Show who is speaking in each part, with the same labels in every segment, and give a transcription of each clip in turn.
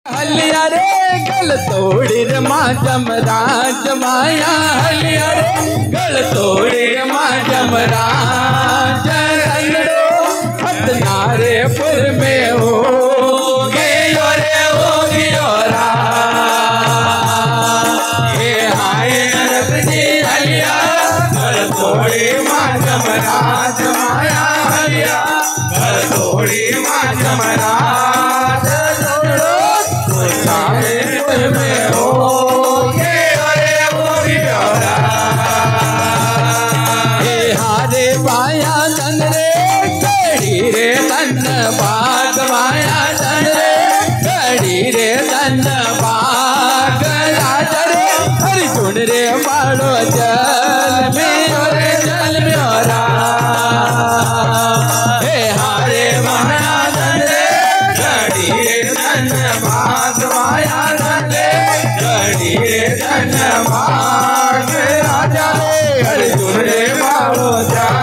Speaker 1: हलिया रे गल तोड़ी रे माँ जमराज माया हलिया रे गल तोड़ी रे माँ जमराज नारे पुर में हो गयो रे हो गयो रा ये हाय नरक जी हलिया गल तोड़ी माँ जमराज माया हलिया गल तोड़ी माँ जमराज पाया धन रे कड़ी रे धन बाग माया धन रे कड़ी रे धन बाग राज रे अर्जुन रे बाड़ो जल में रे जल में हे हारे माया धन रे कड़ी रे धन बाग माया धन रे कड़ी रे धन बाग राजा रे अर्जुन रे बाड़ो जल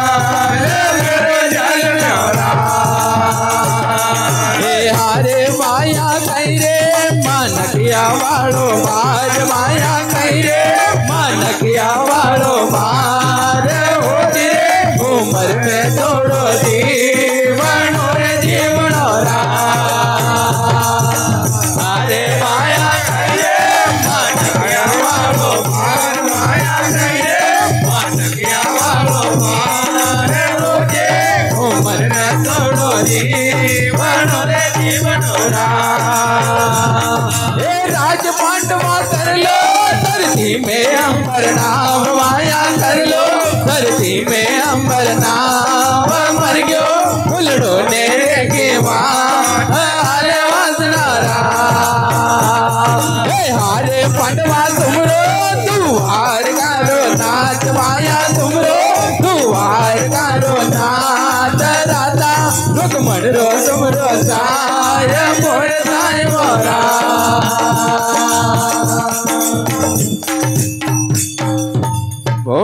Speaker 1: माया कई रे मानकिया वालो बाज माया कई रे मानकिया वालो बाज हो रे उमर में थोड़ो जीवन रे जीवन रा अरे माया कई रे मानकिया वालो बाज माया कई रे मानकिया वालो बाज हो रे उमर में थोड़ो जीवन रे जीवन राज पांडवा कर लो धरती में अंबर नाम माया कर लो धरती में अंबर नाम मर गयो फुलड़ो नेरे के हारे वासना हारे पांडवा तुमरो तू हार गारो नाच माया तुमरो तू हार गारो नाच राधा रुकमण रो तुमरो साय मोर साय मोरा